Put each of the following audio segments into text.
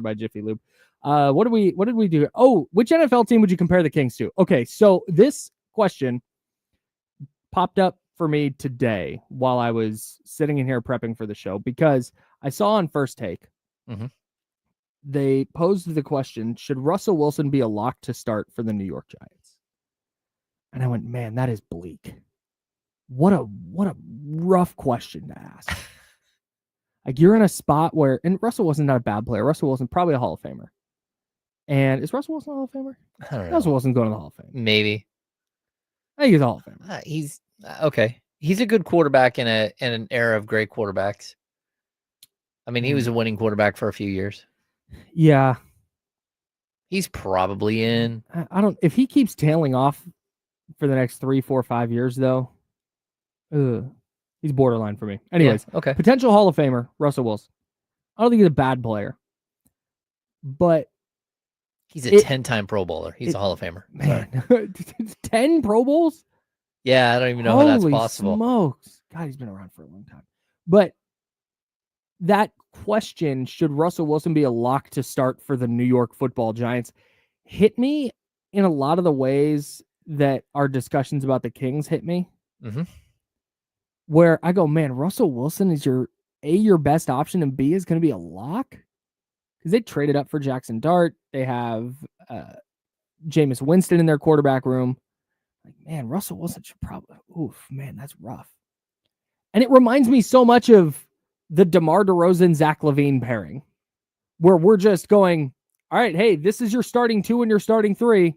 by Jiffy Lube. What did we do? Oh, which NFL team would you compare the Kings to? Okay, so this question popped up for me today while I was sitting in here prepping for the show because I saw on First Take, they posed the question, should Russell Wilson be a lock to start for the New York Giants? And I went, man, that is bleak. What a rough question to ask. Like, you're in a spot where, and Russell Wilson's not a bad player. Russell Wilson, probably a Hall of Famer. And is Russell Wilson a Hall of Famer? I don't know. Russell Wilson's going to the Hall of Fame. Maybe. I think he's a Hall of Famer. He's okay. He's a good quarterback in an era of great quarterbacks. I mean, he was a winning quarterback for a few years. Yeah. He's probably in. I don't, if he keeps tailing off for the next 3, 4, 5 years, though, he's borderline for me. Anyways, yeah, okay. Potential Hall of Famer, Russell Wilson. I don't think he's a bad player, but he's a 10-time Pro Bowler. He's a Hall of Famer. Man, 10 Pro Bowls? Yeah, I don't even know how that's possible. Smokes. God, he's been around for a long time. But that question, should Russell Wilson be a lock to start for the New York Football Giants, hit me in a lot of the ways that our discussions about the Kings hit me. Where I go, man, Russell Wilson is your best option, and B is going to be a lock? Because they traded up for Jackson Dart. They have Jameis Winston in their quarterback room. Like, man, Russell Wilson should probably, man, that's rough. And it reminds me so much of the DeMar DeRozan, Zach LaVine pairing, where we're just going, all right, hey, this is your starting 2 and your starting 3.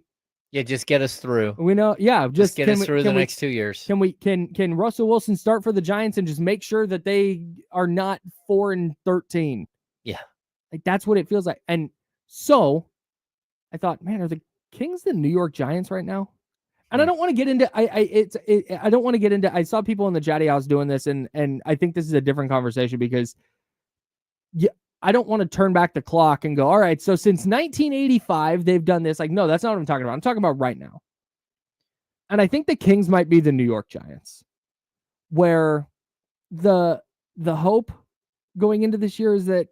Yeah, just get us through. We know, yeah, just get us through the next 2 years. Can Russell Wilson start for the Giants and just make sure that they are not 4-13? Yeah. Like, that's what it feels like. And so I thought, man, are the Kings the New York Giants right now? And I don't want to get into I don't want to get into, I saw people in the chatty house doing this, and I think this is a different conversation because I don't want to turn back the clock and go, all right, so since 1985 they've done this. Like, no, that's not what I'm talking about. I'm talking about right now. And I think the Kings might be the New York Giants, where the hope going into this year is that,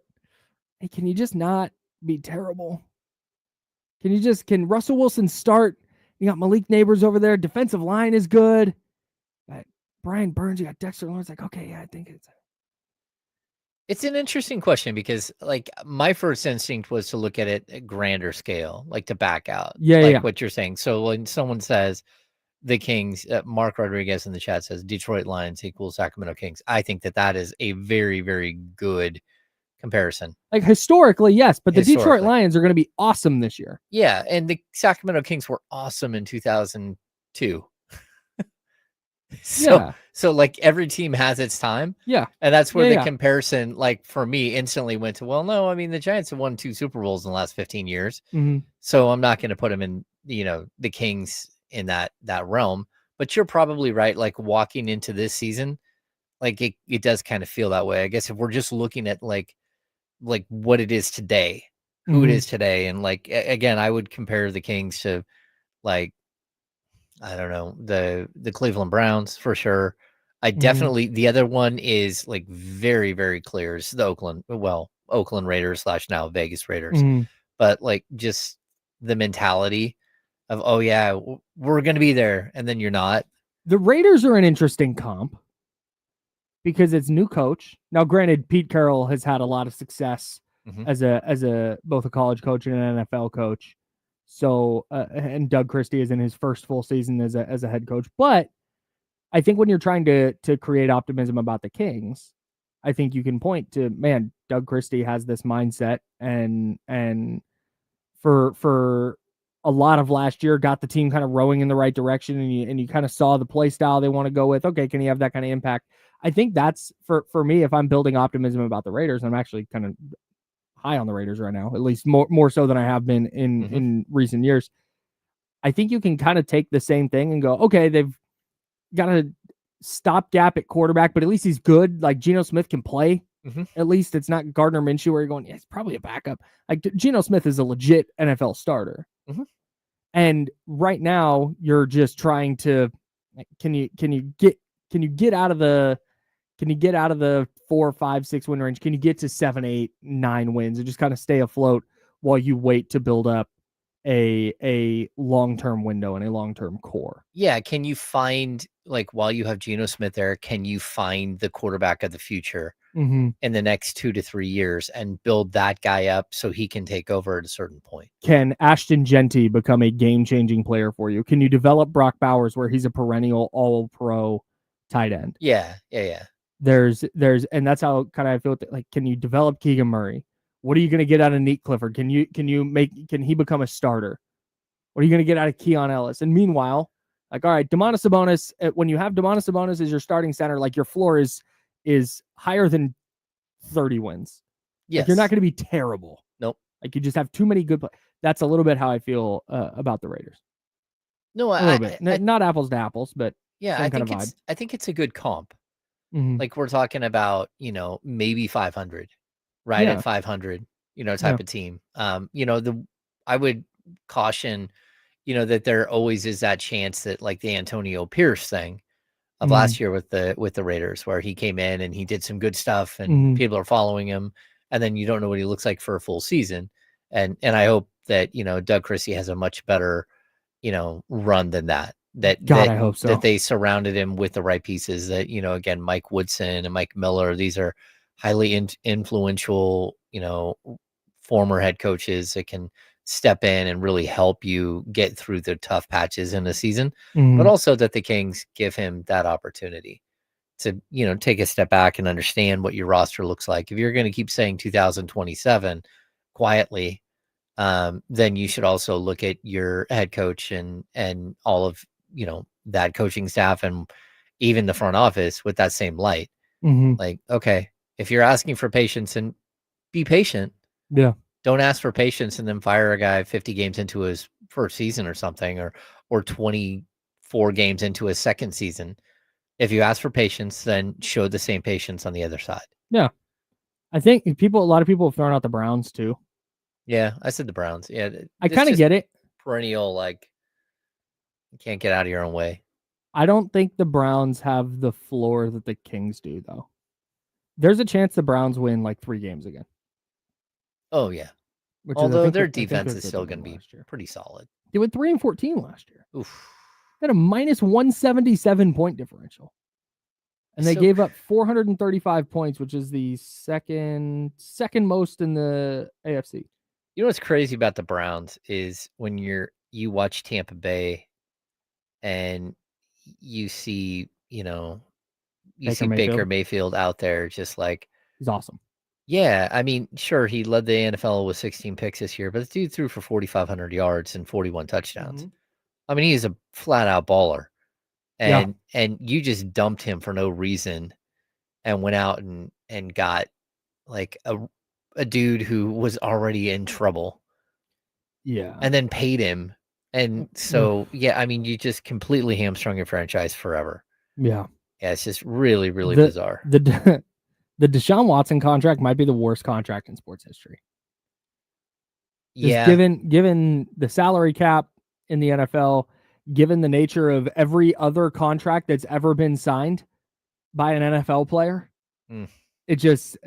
hey, can you just not be terrible? Can Russell Wilson start? You got Malik Neighbors over there. Defensive line is good. Got Brian Burns. You got Dexter Lawrence. Like, okay, yeah, I think it's an interesting question because, like, my first instinct was to look at it at grander scale, like to back out. What you're saying. So when someone says the Kings, Mark Rodriguez in the chat says Detroit Lions equals Sacramento Kings. I think that is a very, very good comparison. Like, historically, yes, but the Detroit Lions are going to be awesome this year. Yeah, and the Sacramento Kings were awesome in 2002. So like, every team has its time. Yeah. And that's where the comparison, like, for me, instantly went to, well, no, I mean, the Giants have won 2 Super Bowls in the last 15 years. So I'm not going to put them in, the Kings in that realm. But you're probably right. Like, walking into this season, like, it does kind of feel that way. I guess if we're just looking at like what it is today, who it is today. And, like, again, I would compare the Kings to, like, I don't know, the Cleveland Browns for sure. I definitely, the other one is, like, very, very clear. It's the Oakland Raiders / now Vegas Raiders. But, like, just the mentality of, oh yeah, we're going to be there. And then you're not. The Raiders are an interesting comp because it's new coach. Now, granted, Pete Carroll has had a lot of success as both a college coach and an NFL coach. So, and Doug Christie is in his first full season as a head coach. But I think when you're trying to create optimism about the Kings, I think you can point to, man, Doug Christie has this mindset, and for a lot of last year got the team kind of rowing in the right direction, and you kind of saw the play style they want to go with. Okay, can he have that kind of impact? I think that's for me, if I'm building optimism about the Raiders, I'm actually kind of high on the Raiders right now, at least more so than I have been in recent years. I think you can kind of take the same thing and go, okay, they've got a stopgap at quarterback, but at least he's good. Like, Geno Smith can play. At least it's not Gardner Minshew where you're going, yeah, it's probably a backup. Like, Geno Smith is a legit NFL starter. And right now you're just trying to, can you get out of the Can you get out of the 4, 5, 6 win range? Can you get to 7, 8, 9 wins and just kind of stay afloat while you wait to build up a long-term window and a long-term core? Yeah. Can you find, like, while you have Geno Smith there, can you find the quarterback of the future in the next 2 to 3 years and build that guy up so he can take over at a certain point? Can Ashton Genty become a game-changing player for you? Can you develop Brock Bowers where he's a perennial all-pro tight end? Yeah. Yeah. Yeah. There's, and that's how kind of I feel. Like, can you develop Keegan Murray? What are you going to get out of Nate Clifford? Can he become a starter? What are you going to get out of Keon Ellis? And meanwhile, like, all right, Domantas Sabonis, when you have Domantas Sabonis as your starting center, like, your floor is higher than 30 wins. Yes. Like, you're not going to be terrible. Nope. Like, you just have too many good players. That's a little bit how I feel about the Raiders. No, a little bit. Not apples to apples, but yeah, I think it's a good comp. Like, we're talking about, maybe 500, right? At 500, type of team. I would caution, that there always is that chance that, like, the Antonio Pierce thing of last year with the Raiders, where he came in and he did some good stuff and people are following him, and then you don't know what he looks like for a full season. And I hope that, Doug Christie has a much better, run than that. I hope so. That they surrounded him with the right pieces. That, again, Mike Woodson and Mike Miller, these are highly influential, former head coaches that can step in and really help you get through the tough patches in the season, but also that the Kings give him that opportunity to, take a step back and understand what your roster looks like. If you're going to keep saying 2027 quietly, then you should also look at your head coach and all of, that coaching staff and even the front office with that same light. Like, okay, if you're asking for patience, and be patient. Yeah. Don't ask for patience and then fire a guy 50 games into his first season or something, or 24 games into his second season. If you ask for patience, then show the same patience on the other side. Yeah. I think a lot of people have thrown out the Browns too. Yeah, I said the Browns. Yeah. I kind of get it. Perennial, like, you can't get out of your own way. I don't think the Browns have the floor that the Kings do, though. There's a chance the Browns win like 3 games again. Oh, yeah. Although their defense is still going to be pretty solid. They went 3-14 last year. Oof. They had a minus 177 point differential. And they gave up 435 points, which is the second most in the AFC. You know what's crazy about the Browns is when you watch Tampa Bay and you see, Baker Mayfield out there, just like, he's awesome. Yeah, I mean, sure, he led the NFL with 16 picks this year, but the dude threw for 4,500 yards and 41 touchdowns. I mean, he's a flat out baller, and you just dumped him for no reason, and went out and got, like, a dude who was already in trouble. Yeah, and then paid him. And so, yeah, I mean, you just completely hamstrung your franchise forever. Yeah. Yeah, it's just really, really bizarre. The Deshaun Watson contract might be the worst contract in sports history. Just given the salary cap in the NFL, given the nature of every other contract that's ever been signed by an NFL player, it just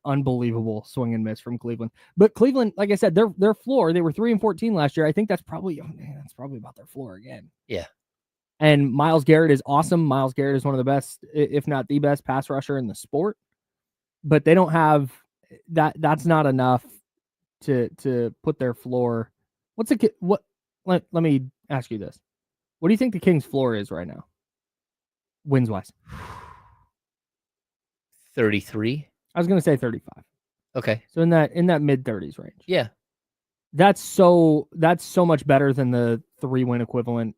unbelievable swing and miss from Cleveland. But Cleveland, like I said, their floor, they were 3-14 last year. I think that's probably about their floor again. Yeah. And Myles Garrett is awesome. Myles Garrett is one of the best, if not the best, pass rusher in the sport. But they don't have that. That's not enough to put their floor. Let me ask you this. What do you think the Kings' floor is right now? Wins wise. 33. I was going to say 35. Okay. So in that mid 30s range. Yeah. That's so much better than the 3-win equivalent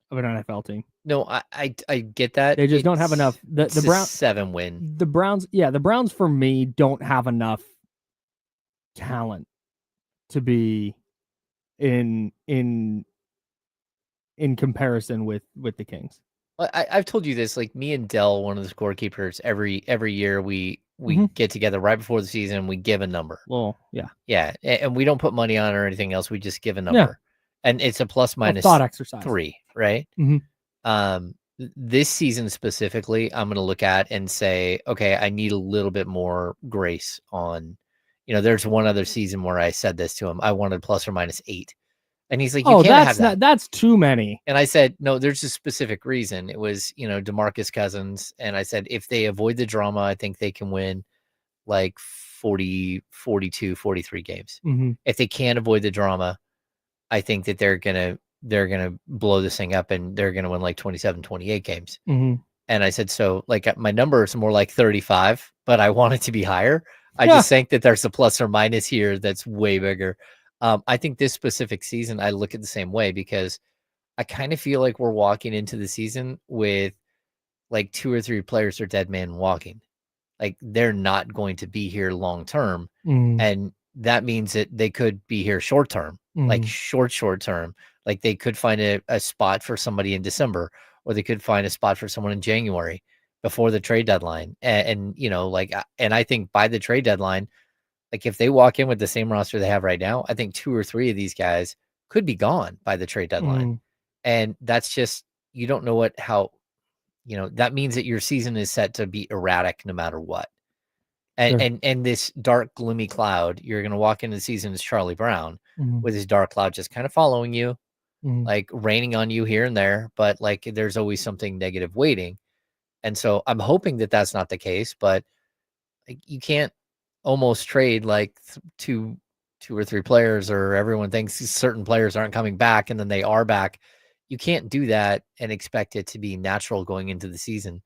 of an NFL team. No, I get that. They just don't have enough. The Browns 7-win. The Browns for me don't have enough talent to be in comparison with the Kings. I've told you this, like, me and Dell, one of the scorekeepers, every year we get together right before the season, we give a number. Well, yeah. Yeah. And we don't put money on it or anything else. We just give a number. Yeah. And it's a plus minus thought exercise. 3, right? Mm-hmm. this season specifically, I'm going to look at and say, okay, I need a little bit more grace on, there's one other season where I said this to him. I wanted ±8. And he's like, you can't have that. That's too many. And I said, no, there's a specific reason. It was, DeMarcus Cousins. And I said, if they avoid the drama, I think they can win like 40, 42, 43 games. Mm-hmm. If they can't avoid the drama, I think that they're going to blow this thing up and they're going to win like 27, 28 games. Mm-hmm. And I said, so like my number is more like 35, but I want it to be higher. I just think that there's a plus or minus here that's way bigger. I think this specific season, I look at the same way because I kind of feel like we're walking into the season with like 2 or 3 players are dead man walking. Like they're not going to be here long term. Mm-hmm. And that means that they could be here short term, like short term. Like they could find a spot for somebody in December, or they could find a spot for someone in January before the trade deadline. And I think by the trade deadline, like if they walk in with the same roster they have right now, I think 2 or 3 of these guys could be gone by the trade deadline. And that's just, you don't know that means that your season is set to be erratic no matter what. And this dark, gloomy cloud, you're going to walk into the season as Charlie Brown with his dark cloud just kind of following you, like raining on you here and there, but like there's always something negative waiting. And so I'm hoping that that's not the case, but like, you can't almost trade like two or 3 players, or everyone thinks certain players aren't coming back and then they are back. You can't do that and expect it to be natural going into the season.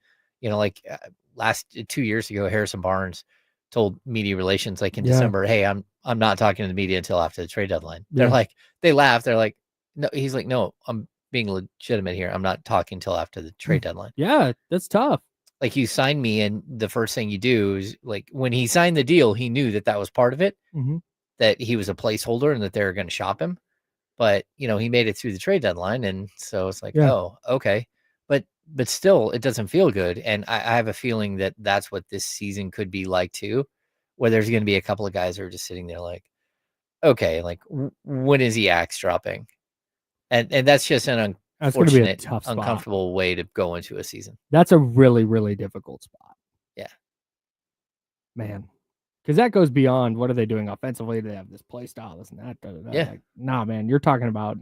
Last 2 years ago, Harrison Barnes told media relations like in December, hey, I'm not talking to the media until after the trade deadline. They're like, they laugh. They're like, no, he's like, no, I'm being legitimate here. I'm not talking until after the trade deadline. Yeah, that's tough. Like you sign me, and the first thing you do is, like, when he signed the deal, he knew that was part of it, that he was a placeholder and that they were going to shop him. But, he made it through the trade deadline. And so it's like, oh, okay. But still, it doesn't feel good. And I have a feeling that that's what this season could be like too, where there's going to be a couple of guys who are just sitting there like, okay, like when is the axe dropping? And that's just an unfortunate, uncomfortable way to go into a season. That's a really, really difficult spot. Yeah. Man. Because that goes beyond what are they doing offensively? They have this play style, this and that. Yeah. Like, nah, man, you're talking about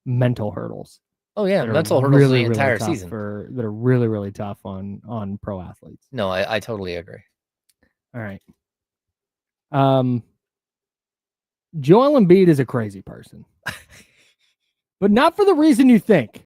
mental hurdles. Oh yeah, mental hurdles really, the entire season that are really, really tough on pro athletes. No, I totally agree. All right. Joel Embiid is a crazy person, but not for the reason you think.